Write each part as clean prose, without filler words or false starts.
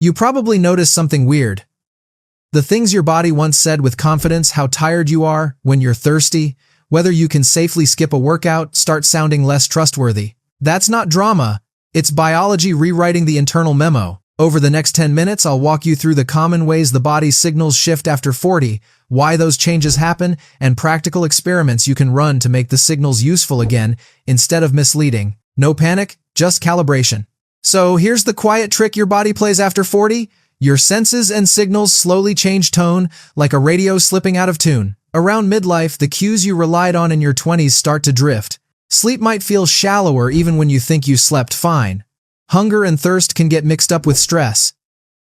You probably noticed something weird. The things your body once said with confidence, how tired you are, when you're thirsty, whether you can safely skip a workout, start sounding less trustworthy. That's not drama, it's biology rewriting the internal memo. Over the next 10 minutes, I'll walk you through the common ways the body's signals shift after 40, why those changes happen, and practical experiments you can run to make the signals useful again instead of misleading. No panic, just calibration. So here's the quiet trick your body plays after 40. Your senses and signals slowly change tone, like a radio slipping out of tune. Around midlife, the cues you relied on in your 20s start to drift. Sleep might feel shallower even when you think you slept fine. Hunger and thirst can get mixed up with stress.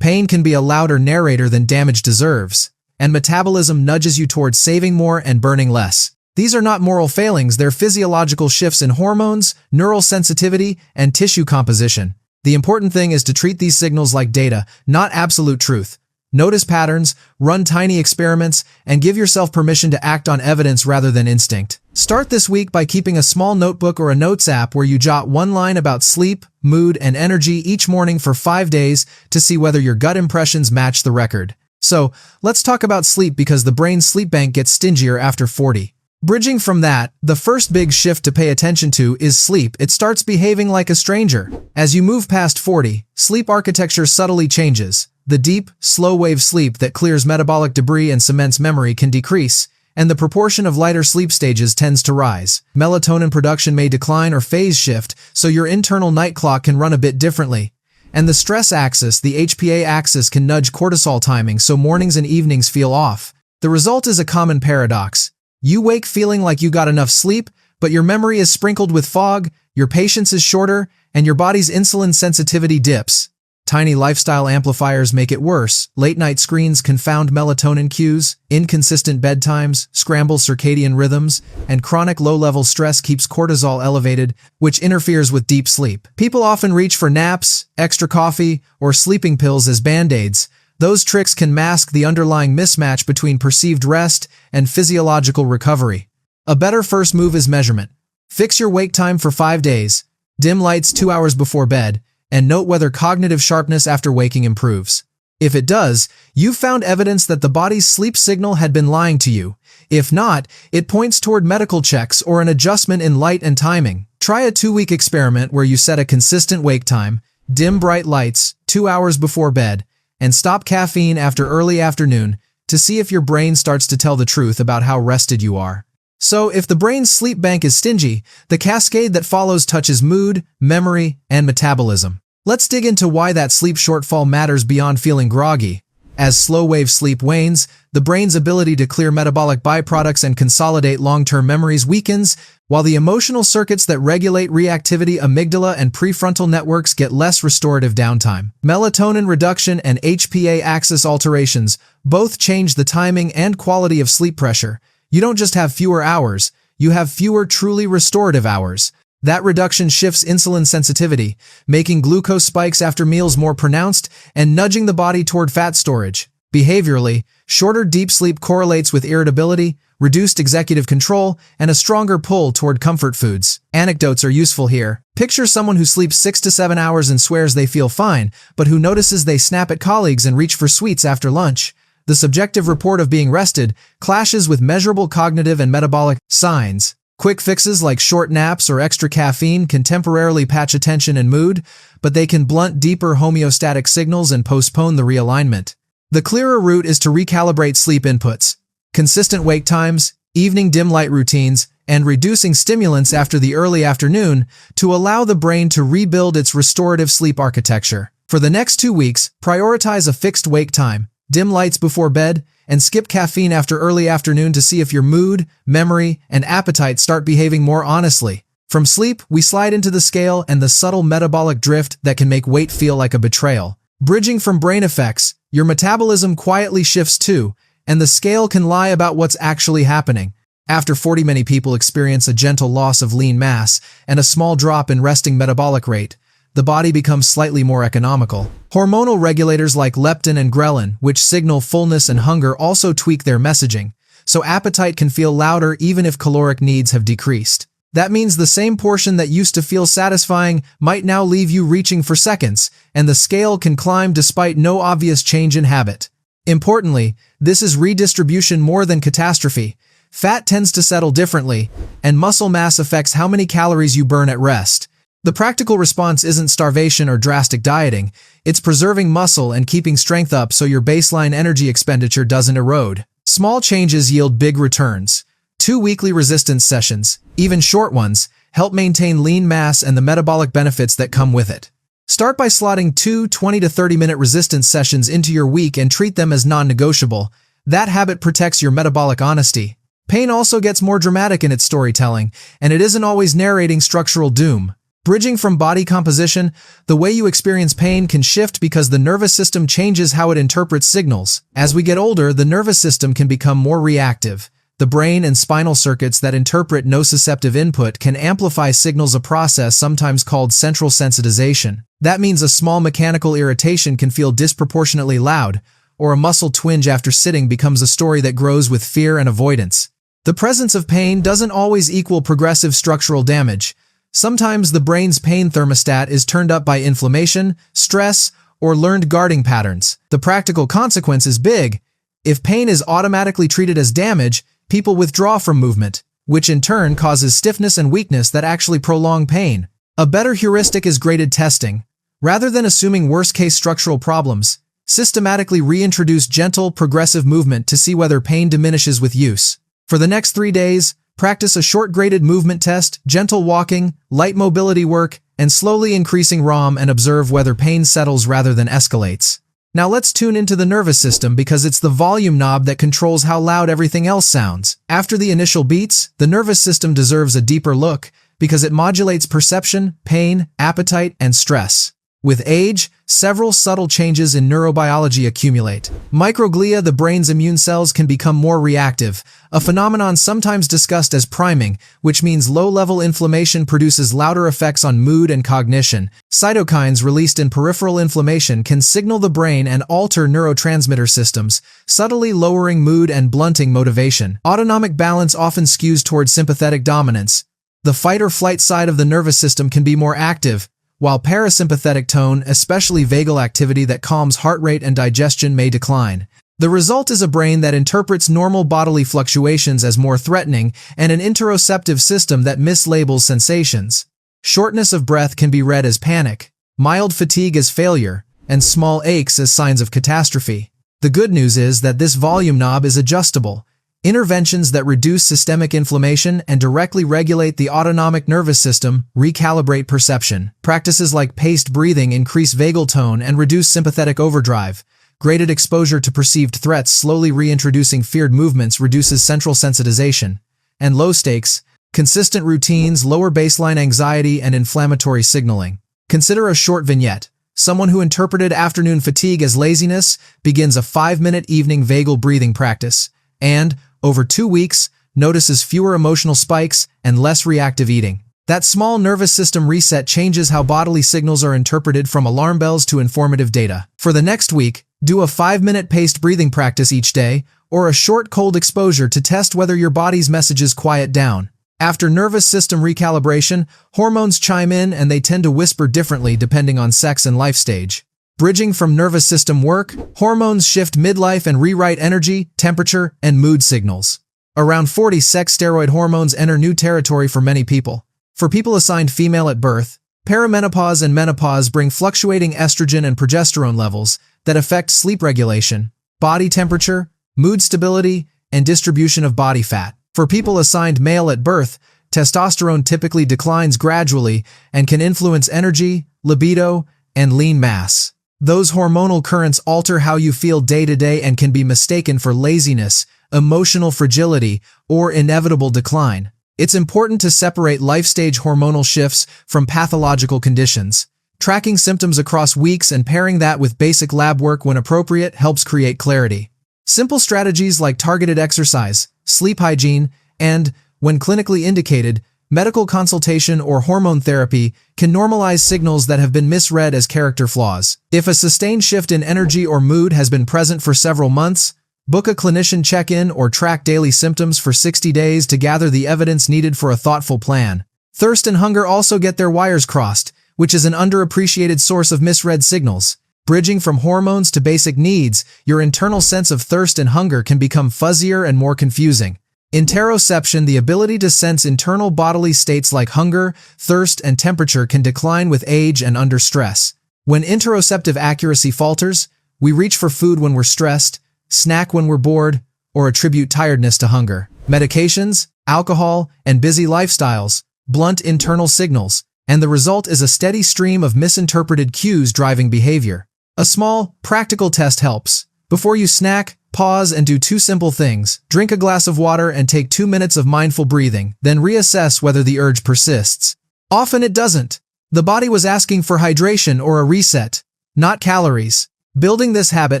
Pain can be a louder narrator than damage deserves. And metabolism nudges you towards saving more and burning less. These are not moral failings, they're physiological shifts in hormones, neural sensitivity, and tissue composition. The important thing is to treat these signals like data, not absolute truth. Notice patterns, run tiny experiments, and give yourself permission to act on evidence rather than instinct. Start this week by keeping a small notebook or a notes app where you jot one line about sleep, mood, and energy each morning for 5 days to see whether your gut impressions match the record. So, let's talk about sleep because the brain's sleep bank gets stingier after 40. Bridging from that, the first big shift to pay attention to is sleep. It starts behaving like a stranger. As you move past 40, sleep architecture subtly changes. The deep, slow-wave sleep that clears metabolic debris and cements memory can decrease, and the proportion of lighter sleep stages tends to rise. Melatonin production may decline or phase shift, so your internal night clock can run a bit differently. And the stress axis, the HPA axis, can nudge cortisol timing so mornings and evenings feel off. The result is a common paradox. You wake feeling like you got enough sleep, but your memory is sprinkled with fog, your patience is shorter, and your body's insulin sensitivity dips. Tiny lifestyle amplifiers make it worse. Late-night screens confound melatonin cues, inconsistent bedtimes, scramble circadian rhythms, and chronic low-level stress keeps cortisol elevated, which interferes with deep sleep. People often reach for naps, extra coffee, or sleeping pills as band-aids. Those tricks can mask the underlying mismatch between perceived rest and physiological recovery. A better first move is measurement. Fix your wake time for 5 days, dim lights 2 hours before bed, and note whether cognitive sharpness after waking improves. If it does, you've found evidence that the body's sleep signal had been lying to you. If not, it points toward medical checks or an adjustment in light and timing. Try a 2-week experiment where you set a consistent wake time, dim bright lights 2 hours before bed, and stop caffeine after early afternoon to see if your brain starts to tell the truth about how rested you are. So, if the brain's sleep bank is stingy, the cascade that follows touches mood, memory, and metabolism. Let's dig into why that sleep shortfall matters beyond feeling groggy. As slow-wave sleep wanes, the brain's ability to clear metabolic byproducts and consolidate long-term memories weakens, while the emotional circuits that regulate reactivity, amygdala, and prefrontal networks get less restorative downtime. Melatonin reduction and HPA axis alterations both change the timing and quality of sleep pressure. You don't just have fewer hours, you have fewer truly restorative hours. That reduction shifts insulin sensitivity, making glucose spikes after meals more pronounced and nudging the body toward fat storage. Behaviorally, shorter deep sleep correlates with irritability, reduced executive control, and a stronger pull toward comfort foods. Anecdotes are useful here. Picture someone who sleeps 6 to 7 hours and swears they feel fine, but who notices they snap at colleagues and reach for sweets after lunch. The subjective report of being rested clashes with measurable cognitive and metabolic signs. Quick fixes like short naps or extra caffeine can temporarily patch attention and mood, but they can blunt deeper homeostatic signals and postpone the realignment. The clearer route is to recalibrate sleep inputs, consistent wake times, evening dim light routines, and reducing stimulants after the early afternoon to allow the brain to rebuild its restorative sleep architecture. For the next 2 weeks, prioritize a fixed wake time, dim lights before bed, and skip caffeine after early afternoon to see if your mood, memory, and appetite start behaving more honestly. From sleep, we slide into the scale and the subtle metabolic drift that can make weight feel like a betrayal. Bridging from brain effects, your metabolism quietly shifts too, and the scale can lie about what's actually happening. After 40, many people experience a gentle loss of lean mass and a small drop in resting metabolic rate. The body becomes slightly more economical. Hormonal regulators like leptin and ghrelin, which signal fullness and hunger, also tweak their messaging, so appetite can feel louder even if caloric needs have decreased. That means the same portion that used to feel satisfying might now leave you reaching for seconds, and the scale can climb despite no obvious change in habit. Importantly, this is redistribution more than catastrophe. Fat tends to settle differently, and muscle mass affects how many calories you burn at rest. The practical response isn't starvation or drastic dieting, it's preserving muscle and keeping strength up so your baseline energy expenditure doesn't erode. Small changes yield big returns. 2 weekly resistance sessions, even short ones, help maintain lean mass and the metabolic benefits that come with it. Start by slotting 2 20 to 30-minute resistance sessions into your week and treat them as non-negotiable. That habit protects your metabolic honesty. Pain also gets more dramatic in its storytelling, and it isn't always narrating structural doom. Bridging from body composition, the way you experience pain can shift because the nervous system changes how it interprets signals. As we get older, the nervous system can become more reactive. The brain and spinal circuits that interpret nociceptive input can amplify signals, a process sometimes called central sensitization. That means a small mechanical irritation can feel disproportionately loud, or a muscle twinge after sitting becomes a story that grows with fear and avoidance. The presence of pain doesn't always equal progressive structural damage. Sometimes the brain's pain thermostat is turned up by inflammation, stress, or learned guarding patterns. The practical consequence is big. If pain is automatically treated as damage, people withdraw from movement, which in turn causes stiffness and weakness that actually prolong pain. A better heuristic is graded testing. Rather than assuming worst-case structural problems, systematically reintroduce gentle, progressive movement to see whether pain diminishes with use. For the next 3 days, practice a short graded movement test, gentle walking, light mobility work, and slowly increasing ROM, and observe whether pain settles rather than escalates. Now let's tune into the nervous system because it's the volume knob that controls how loud everything else sounds. After the initial beats, the nervous system deserves a deeper look because it modulates perception, pain, appetite, and stress. With age, several subtle changes in neurobiology accumulate. Microglia, the brain's immune cells, can become more reactive, a phenomenon sometimes discussed as priming, which means low-level inflammation produces louder effects on mood and cognition. Cytokines released in peripheral inflammation can signal the brain and alter neurotransmitter systems, subtly lowering mood and blunting motivation. Autonomic balance often skews towards sympathetic dominance. The fight-or-flight side of the nervous system can be more active, while parasympathetic tone, especially vagal activity that calms heart rate and digestion, may decline. The result is a brain that interprets normal bodily fluctuations as more threatening and an interoceptive system that mislabels sensations. Shortness of breath can be read as panic, mild fatigue as failure, and small aches as signs of catastrophe. The good news is that this volume knob is adjustable. Interventions that reduce systemic inflammation and directly regulate the autonomic nervous system recalibrate perception. Practices like paced breathing increase vagal tone and reduce sympathetic overdrive. Graded exposure to perceived threats, slowly reintroducing feared movements, reduces central sensitization. And low stakes, consistent routines lower baseline anxiety and inflammatory signaling. Consider a short vignette. Someone who interpreted afternoon fatigue as laziness begins a 5-minute evening vagal breathing practice, and, over 2 weeks, notices fewer emotional spikes and less reactive eating. That small nervous system reset changes how bodily signals are interpreted, from alarm bells to informative data. For the next week, do a 5-minute paced breathing practice each day, or a short cold exposure to test whether your body's messages quiet down. After nervous system recalibration, hormones chime in, and they tend to whisper differently depending on sex and life stage. Bridging from nervous system work, hormones shift midlife and rewrite energy, temperature, and mood signals. Around 40, sex steroid hormones enter new territory for many people. For people assigned female at birth, perimenopause and menopause bring fluctuating estrogen and progesterone levels that affect sleep regulation, body temperature, mood stability, and distribution of body fat. For people assigned male at birth, testosterone typically declines gradually and can influence energy, libido, and lean mass. Those hormonal currents alter how you feel day to day and can be mistaken for laziness, emotional fragility, or inevitable decline. It's important to separate life-stage hormonal shifts from pathological conditions. Tracking symptoms across weeks and pairing that with basic lab work when appropriate helps create clarity. Simple strategies like targeted exercise, sleep hygiene, and, when clinically indicated, medical consultation or hormone therapy can normalize signals that have been misread as character flaws. If a sustained shift in energy or mood has been present for several months, Book a clinician check-in or track daily symptoms for 60 days to gather the evidence needed for a thoughtful plan. Thirst and hunger also get their wires crossed, which is an underappreciated source of misread signals. Bridging from hormones to basic needs, your internal sense of thirst and hunger can become fuzzier and more confusing. Interoception, the ability to sense internal bodily states like hunger, thirst, and temperature, can decline with age and under stress. When interoceptive accuracy falters, we reach for food when we're stressed, snack when we're bored, or attribute tiredness to hunger. Medications, alcohol, and busy lifestyles blunt internal signals, and the result is a steady stream of misinterpreted cues driving behavior. A small, practical test helps. Before you snack, pause and do two simple things. Drink a glass of water and take 2 minutes of mindful breathing, then reassess whether the urge persists. Often it doesn't. The body was asking for hydration or a reset, not calories. Building this habit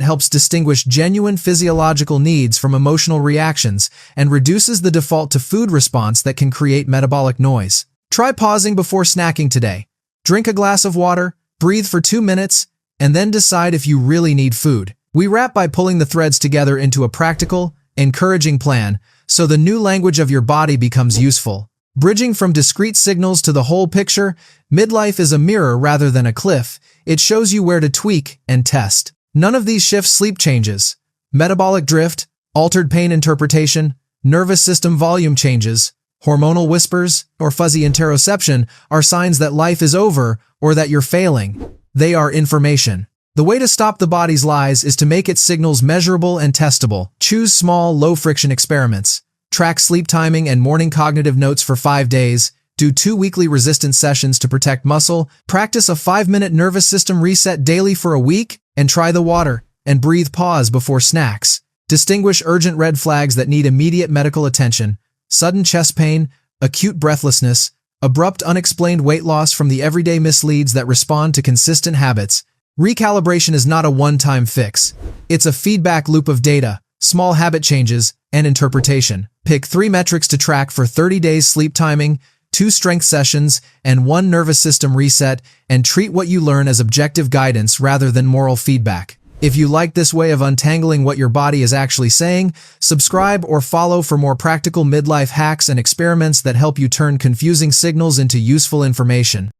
helps distinguish genuine physiological needs from emotional reactions and reduces the default to food response that can create metabolic noise. Try pausing before snacking today. Drink a glass of water, breathe for 2 minutes, and then decide if you really need food. We wrap by pulling the threads together into a practical, encouraging plan, so the new language of your body becomes useful. Bridging from discrete signals to the whole picture, midlife is a mirror rather than a cliff. It shows you where to tweak and test. None of these shifts, sleep changes, metabolic drift, altered pain interpretation, nervous system volume changes, hormonal whispers, or fuzzy interoception are signs that life is over or that you're failing. They are information. The way to stop the body's lies is to make its signals measurable and testable. Choose small, low-friction experiments. Track sleep timing and morning cognitive notes for 5 days. Do 2 weekly resistance sessions to protect muscle. Practice a 5-minute nervous system reset daily for a week, and try the water and breathe pause before snacks. Distinguish urgent red flags that need immediate medical attention: sudden chest pain, acute breathlessness, abrupt unexplained weight loss from the everyday misleads that respond to consistent habits. Recalibration is not a one-time fix. It's a feedback loop of data, small habit changes, and interpretation. Pick 3 metrics to track for 30 days: sleep timing, 2 strength sessions, and 1 nervous system reset, and treat what you learn as objective guidance rather than moral feedback. If you like this way of untangling what your body is actually saying, subscribe or follow for more practical midlife hacks and experiments that help you turn confusing signals into useful information.